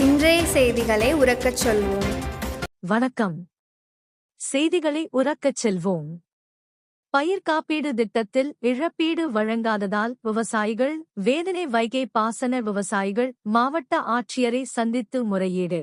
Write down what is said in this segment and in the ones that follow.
இன்றைய செய்திகளை உரக்கச் சொல்வோம். வணக்கம். செய்திகளை உரக்கச் செல்வோம். பயிர் காப்பீடு திட்டத்தில் இழப்பீடு வழங்காததால் விவசாயிகள் வேதனை. வைகை பாசன விவசாயிகள் மாவட்ட ஆட்சியரை சந்தித்து முறையீடு.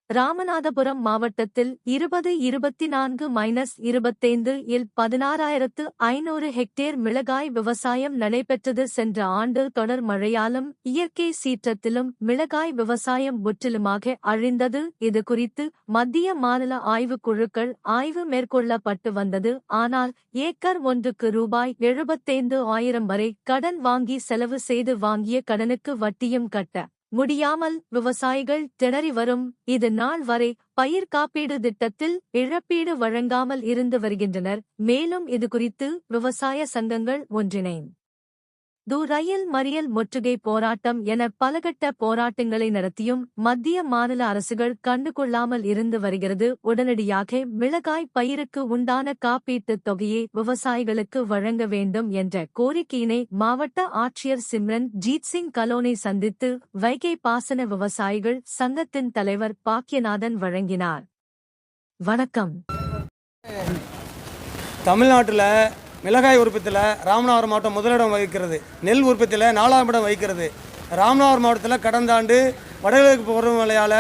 ராமநாதபுரம் மாவட்டத்தில் 2024-25 இல் 16,500 ஹெக்டேர் மிளகாய் விவசாயம் நடைபெற்றது. சென்ற ஆண்டு தொடர் மழையாலும் இயற்கை சீற்றத்திலும் மிளகாய் விவசாயம் முற்றிலுமாக அழிந்தது. இது குறித்து மத்திய மாநில ஆய்வுக் குழுக்கள் ஆய்வு மேற்கொள்ளப்பட்டு வந்தது. ஆனால் ஏக்கர் ஒன்றுக்கு ரூபாய் 75,000 வரை கடன் வாங்கி செலவு செய்து வாங்கிய கடனுக்கு வட்டியும் கட்ட முடியாமல் விவசாயிகள் திணறி வரும். இது நாள் வரை பயிர் காப்பீடு திட்டத்தில் இழப்பீடு வழங்காமல் இருந்து வருகின்றனர். மேலும் இதுகுறித்து விவசாய சங்கங்கள் ஒன்றிணைந்து ரயில் மறியல் முற்றுகை போராட்டம் என பலகட்ட போராட்டங்களை நடத்தியும் மத்திய மாநில அரசுகள் கண்டுகொள்ளாமல் இருந்து வருகிறது. உடனடியாக மிளகாய் பயிருக்கு உண்டான காப்பீட்டுத் தொகையை விவசாயிகளுக்கு வழங்க வேண்டும் என்ற கோரிக்கையினை மாவட்ட ஆட்சியர் சிம்ரன் ஜீத் சிங் கலோனை சந்தித்து வைகை பாசன விவசாயிகள் சங்கத்தின் தலைவர் பாக்கியநாதன் வழங்கினார். வணக்கம். தமிழ்நாட்டில் மிளகாய் உற்பத்தியில் ராமநாதபுரம் மாவட்டம் முதலிடம் வகிக்கிறது. நெல் உற்பத்தியில் 4ஆம் இடம் வகிக்கிறது. ராமநாதபுரம் மாவட்டத்தில் கடந்த ஆண்டு வடகிழக்கு பருவமழையால்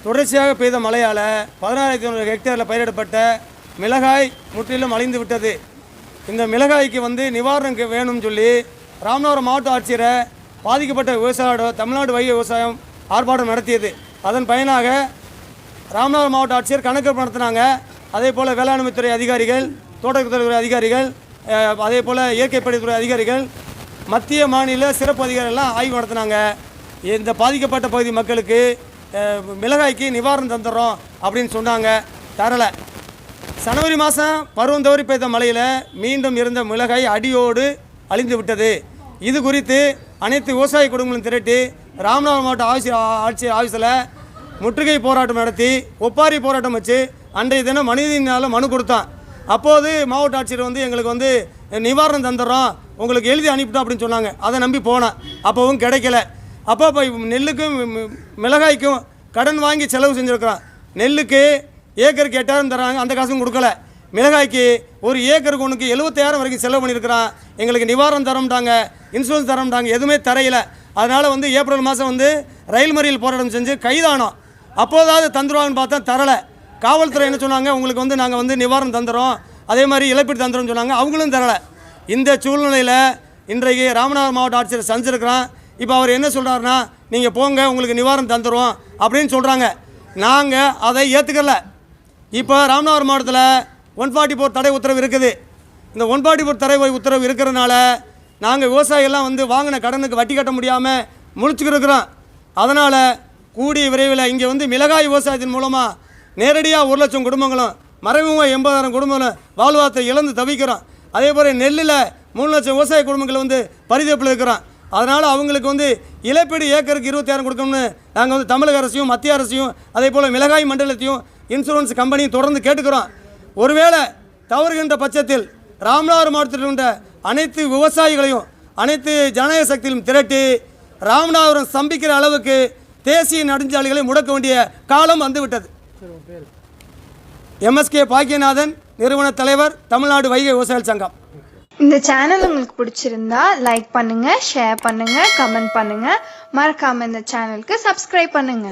தொடர்ச்சியாக பெய்த மழையால் 16,500 ஹெக்டேரில் பயிரிடப்பட்ட மிளகாய் முற்றிலும் அழிந்து விட்டது. இந்த மிளகாய்க்கு நிவாரணம் வேணும்னு சொல்லி ராமநாதபுரம் மாவட்ட ஆட்சியரை பாதிக்கப்பட்ட விவசாயியோட தமிழ்நாடு வைகை விவசாயம் ஆர்ப்பாட்டம் நடத்தியது. அதன் பயனாக ராமநாதபுரம் மாவட்ட ஆட்சியர் கணக்கு நடத்தினாங்க. அதே போல் வேளாண்மைத்துறை அதிகாரிகள், தோட்டக்கலைத்துறை அதிகாரிகள், அதே போல் இயற்கை படித்துறை அதிகாரிகள், மத்திய மாநில சிறப்பு அதிகாரிகள்லாம் ஆய்வு நடத்தினாங்க. இந்த பாதிக்கப்பட்ட பகுதி மக்களுக்கு மிளகாய்க்கு நிவாரணம் தந்துடுறோம் அப்படின்னு சொன்னாங்க. தரலை. ஜனவரி மாதம் பருவம் தவறி பெய்த மழையில் மீண்டும் இருந்த மிளகாய் அடியோடு அழிந்து விட்டது. இது குறித்து அனைத்து விவசாய குடும்பங்களும் திரட்டி ராமநாதபுரம் மாவட்ட ஆட்சியர் ஆஃபீஸில் முற்றுகை போராட்டம் நடத்தி ஒப்பாரி போராட்டம் வச்சு அன்றைய தினம் மனிதனால் மனு கொடுத்தான். அப்போது மாவட்ட ஆட்சியர் எங்களுக்கு நிவாரணம் தந்துடுறோம், உங்களுக்கு எழுதி அனுப்பிட்டோம் அப்படின்னு சொன்னாங்க. அதை நம்பி போனேன். அப்போவும் கிடைக்கல. அப்போ இப்போ நெல்லுக்கும் மிளகாய்க்கும் கடன் வாங்கி செலவு செஞ்சுருக்குறோம். நெல்லுக்கு ஏக்கருக்கு 8,000 தராங்க, அந்த காசும் கொடுக்கல. மிளகாய்க்கு ஒரு ஏக்கருக்கு ஒன்றுக்கு 70,000 வரைக்கும் செலவு பண்ணியிருக்கிறான். எங்களுக்கு நிவாரணம் தரம்ட்டாங்க, இன்சூரன்ஸ் தரம்ட்டாங்க, எதுவுமே தரையில. அதனால் ஏப்ரல் மாதம் ரயில் மறியல் போராட்டம் செஞ்சு கைதானோம். அப்போதாவது தந்துடுவாங்கன்னு பார்த்தா தரலை. காவல்துறை என்ன சொன்னாங்க, உங்களுக்கு நாங்கள் நிவாரணம் தந்துடுறோம், அதே மாதிரி இழப்பீடு தந்துடுறோம்னு சொன்னாங்க. அவங்களும் தரலை. இந்த சூழ்நிலையில் இன்றைக்கு ராமநாதபுரம் மாவட்ட ஆட்சியர் சந்திச்சிருக்கிறான். இப்போ அவர் என்ன சொல்கிறாருன்னா, நீங்கள் போங்க, உங்களுக்கு நிவாரணம் தந்துடுவோம் அப்படின்னு சொல்கிறாங்க. நாங்கள் அதை ஏற்றுக்கல. இப்போ ராமநாதபுரம் மாவட்டத்தில் 144 தடை உத்தரவு இருக்குது. இந்த 144 தடை உத்தரவு இருக்கிறதுனால நாங்கள் விவசாயிகள்லாம் வாங்கின கடனுக்கு வட்டி கட்ட முடியாமல் முழிச்சுக்கிட்டு இருக்கிறோம். அதனால் கூடிய விரைவில் இங்கே மிளகாய் விவசாயத்தின் மூலமாக நேரடியாக 1,00,000 குடும்பங்களும் மறைமுகமாக 80,000 குடும்பங்களும் வாழ்வாதாரத்தை இழந்து தவிக்கிறோம். அதே போல் நெல்லில் 3,00,000 விவசாய குடும்பங்கள் பரிதவிப்பில் இருக்கிறோம். அதனால் அவங்களுக்கு இழப்பீடு ஏக்கருக்கு 20,000 கொடுக்கணும்னு நாங்கள் தமிழக அரசையும் மத்திய அரசையும் அதே போல் மிளகாய் மண்டலத்தையும் இன்சூரன்ஸ் கம்பெனியும் தொடர்ந்து கேட்டுக்கிறோம். ஒருவேளை தவறுகின்ற பட்சத்தில் ராமநாதபுரம் மாவட்டத்தில் உள்ள அனைத்து விவசாயிகளையும் அனைத்து ஜனநாயக சக்தியிலும் திரட்டி ராமநாதபுரம் ஸ்தம்பிக்கிற அளவுக்கு தேசிய நெடுஞ்சாலைகளை முடக்க வேண்டிய காலம் வந்துவிட்டது. MSK பாக்கியநாதன், நிறுவன தலைவர், தமிழ்நாடு வைகை விவசாயிகள் சங்கம். இந்த சேனல் உங்களுக்கு பிடிச்சிருந்தா லைக் பண்ணுங்க, ஷேர் பண்ணுங்க, கமெண்ட் பண்ணுங்க. மறக்காம இந்த சேனலுக்கு சப்ஸ்கிரைப் பண்ணுங்க.